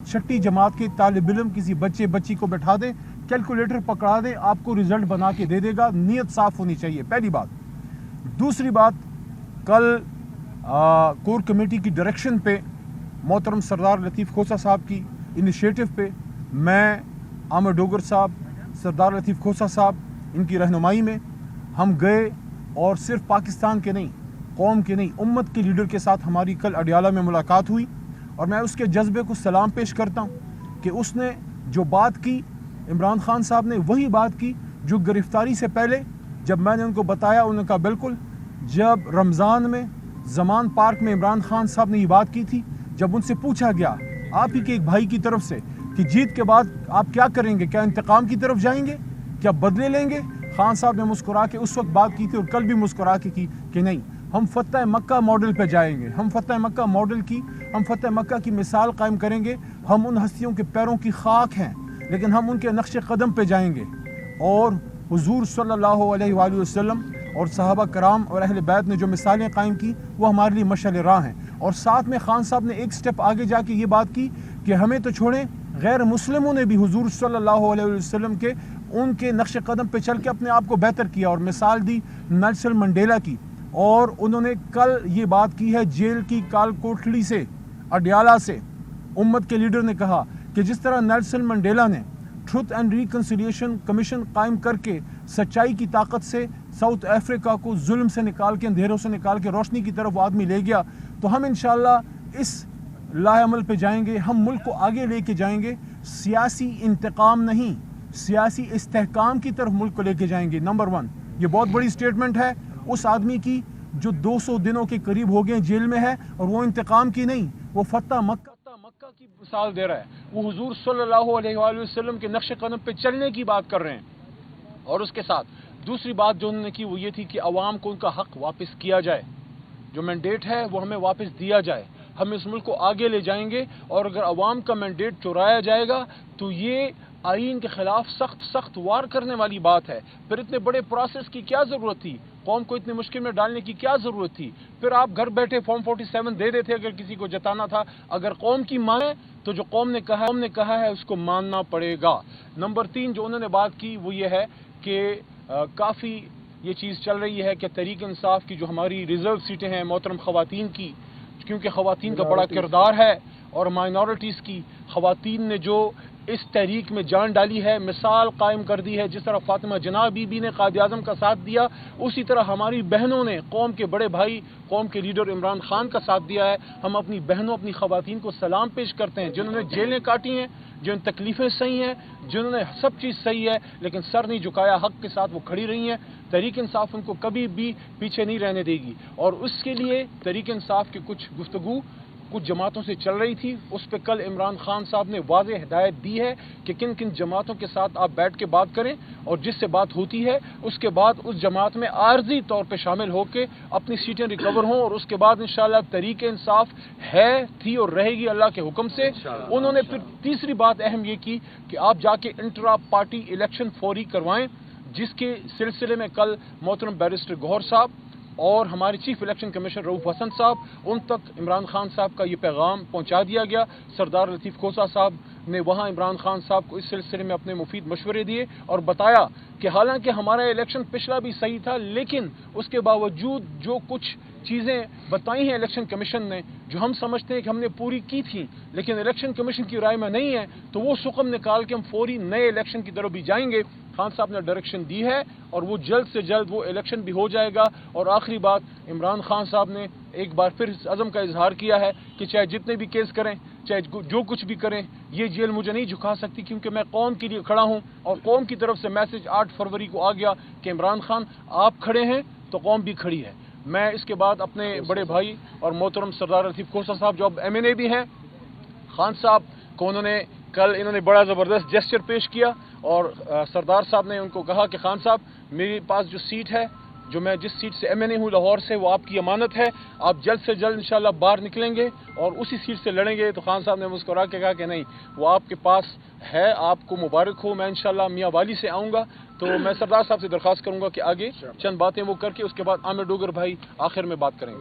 छठी जमात के तालिब इल्म किसी बच्चे बच्ची को बैठा दे, कैलकुलेटर पकड़ा दे, आपको रिजल्ट बना के दे देगा। नीयत साफ होनी चाहिए, पहली बात। दूसरी बात, कल कोर कमेटी की डायरेक्शन पे मोहतरम सरदार लतीफ़ खोसा साहब की इनिशिएटिव पे मैं, आमिर डोगर साहब, सरदार लतीफ़ खोसा साहब, इनकी रहनुमाई में हम गए और सिर्फ पाकिस्तान के नहीं, कौम के नहीं, उम्मत के लीडर के साथ हमारी कल अडियाला में मुलाकात हुई। और मैं उसके जज्बे को सलाम पेश करता हूँ कि उसने जो बात की, इमरान खान साहब ने वही बात की जो गिरफ्तारी से पहले जब मैंने उनको बताया, उन्होंने कहा बिल्कुल। जब रमज़ान में ज़मान पार्क में इमरान खान साहब ने ये बात की थी, जब उनसे पूछा गया आप ही के एक भाई की तरफ से कि जीत के बाद आप क्या करेंगे, क्या इंतकाम की तरफ जाएंगे, क्या बदले लेंगे, खान साहब ने मुस्कुरा के उस वक्त बात की थी और कल भी मुस्कुरा के की कि नहीं, हम फतह मक्का मॉडल पे जाएंगे, हम फतह मक्का मॉडल की, हम फतह मक्का की मिसाल कायम करेंगे। हम उन हस्तियों के पैरों की खाक हैं, लेकिन हम उनके नक्श कदम पे जाएंगे। और हुजूर सल्लल्लाहु अलैहि वसल्लम और सहाबा कराम और अहले बैत ने जो मिसालें कायम की, वो हमारे लिए मशाल राह हैं। और साथ में खान साहब ने एक स्टेप आगे जाके ये बात की कि हमें तो छोड़ें, गैर मुस्लिमों ने भी हुजूर सल्लल्लाहु अलैहि वसल्लम के उनके नक्श कदम पे चल के अपने आप को बेहतर किया। और मिसाल दी नेल्सन मंडेला की। और उन्होंने कल ये बात की है जेल की काल कोठड़ी से, अडियाला से, उम्मत के लीडर ने कहा कि जिस तरह नेल्सन मंडेला ने ट्रुथ एंड रिकन्सिलिएशन कमीशन कायम करके सच्चाई की ताकत से साउथ अफ्रीका को जुल्म से निकाल के, अंधेरों से निकाल के रोशनी की तरफ वो आदमी ले गया, तो हम इंशाअल्लाह इस लाएअमल पे जाएंगे, हम मुल्क को आगे लेके जाएंगे। सियासी इंतकाम नहीं, सियासी इस्तेहकाम की तरफ मुल्क को लेके जाएंगे। नंबर 1, ये बहुत बड़ी स्टेटमेंट है उस आदमी की जो 200 दिनों के करीब हो गए जेल में है, और वो इंतकाम की नहीं, वो फतह मक्का की मिसाल दे रहा है। वो हुजूर सल्लल्लाहु अलैहि वसल्लम के नक्श कदम पे चलने की बात कर रहे हैं। और उसके साथ दूसरी बात जो उन्होंने की वो ये थी कि अवाम को उनका हक वापस किया जाए, जो मैंडेट है वो हमें वापस दिया जाए, हम इस मुल्क को आगे ले जाएंगे। और अगर अवाम का मैंडेट चुराया जाएगा तो ये आईन के खिलाफ सख्त वार करने वाली बात है। फिर इतने बड़े प्रोसेस की क्या जरूरत थी, कौम को इतनी मुश्किल में डालने की क्या जरूरत थी। फिर आप घर बैठे फॉर्म 47 दे देते अगर किसी को जताना था। अगर कौम की माने तो जो कौम ने कहा है उसको मानना पड़ेगा। नंबर 3 जो उन्होंने बात की वो ये है कि काफ़ी ये चीज़ चल रही है कि तहरीक इंसाफ की जो हमारी रिजर्व सीटें हैं मोहतरम ख़वातीन की, क्योंकि ख़वातीन का बड़ा किरदार है, और माइनॉरिटीज़ की ख़वातीन ने जो इस तहरीक में जान डाली है, मिसाल कायम कर दी है। जिस तरह फातिमा जनाब बीबी ने कायद आज़म का साथ दिया, उसी तरह हमारी बहनों ने कौम के बड़े भाई, कौम के लीडर इमरान खान का साथ दिया है। हम अपनी बहनों, अपनी ख़वातीन को सलाम पेश करते हैं, जिन्होंने जेलें काटी हैं, जिन तकलीफ़ें सही हैं, जिन्होंने सब चीज़ सही है लेकिन सर नहीं झुकाया, हक़ के साथ वो खड़ी रही हैं। तहरीक इंसाफ उनको कभी भी पीछे नहीं रहने देगी। और उसके लिए तहरीक इंसाफ की कुछ गुफ्तगू कुछ जमातों से चल रही थी, उस पर कल इमरान खान साहब ने वाज़ेह हिदायत दी है कि किन किन जमातों के साथ आप बैठ के बात करें, और जिससे बात होती है उसके बाद उस जमात में आर्जी तौर पे शामिल होकर अपनी सीटें रिकवर हों। और उसके बाद इंशाअल्लाह तहरीक इंसाफ है, थी और रहेगी अल्लाह के हुक्म से। उन्होंने फिर तीसरी बात अहम ये की कि आप जाके इंट्रा पार्टी इलेक्शन फौरी करवाएं, जिसके सिलसिले में कल मोहतरम बैरिस्टर गौहर साहब और हमारे chief election commissioner Rauf Hasan साहब, उन तक इमरान खान साहब का ये पैगाम पहुंचा दिया गया। सरदार लतीफ़ खोसा साहब ने वहां इमरान खान साहब को इस सिलसिले में अपने मुफीद मशवरे दिए और बताया कि हालांकि हमारा इलेक्शन पिछला भी सही था, लेकिन उसके बावजूद जो कुछ चीज़ें बताई हैं इलेक्शन कमीशन ने, जो हम समझते हैं कि हमने पूरी की थी, लेकिन इलेक्शन कमीशन की राय में नहीं है, तो वो सुकम निकाल के हम फौरी नए इलेक्शन की तरफ भी जाएंगे। खान साहब ने डायरेक्शन दी है और वो जल्द से जल्द वो इलेक्शन भी हो जाएगा। और आखिरी बात, इमरान खान साहब ने एक बार फिर इस अज़म का इजहार किया है कि चाहे जितने भी केस करें, चाहे जो कुछ भी करें, ये जेल मुझे नहीं झुका सकती, क्योंकि मैं कौम के लिए खड़ा हूँ। और कौम की तरफ से मैसेज 8 फरवरी को आ गया कि इमरान खान आप खड़े हैं तो कौम भी खड़ी है। मैं इसके बाद अपने बड़े भाई और मोहतरम सरदार लतीफ़ खोसा साहब जो अब MNA भी हैं, खान साहब को इन्होंने बड़ा ज़बरदस्त जेस्चर पेश किया। और सरदार साहब ने उनको कहा कि खान साहब, मेरे पास जो सीट है, जो मैं जिस सीट से MNA हूँ लाहौर से, वो आपकी अमानत है, आप जल्द से जल्द इंशाल्लाह बाहर निकलेंगे और उसी सीट से लड़ेंगे। तो खान साहब ने मुस्कुरा के कहा कि नहीं, वो आपके पास है, आपको मुबारक हो, मैं इंशाल्लाह मियाँ वाली से आऊँगा। तो मैं सरदार साहब से दरख्वास्त करूँगा कि आगे चंद बातें वो करके उसके बाद आमिर डोगर भाई आखिर में बात करेंगे।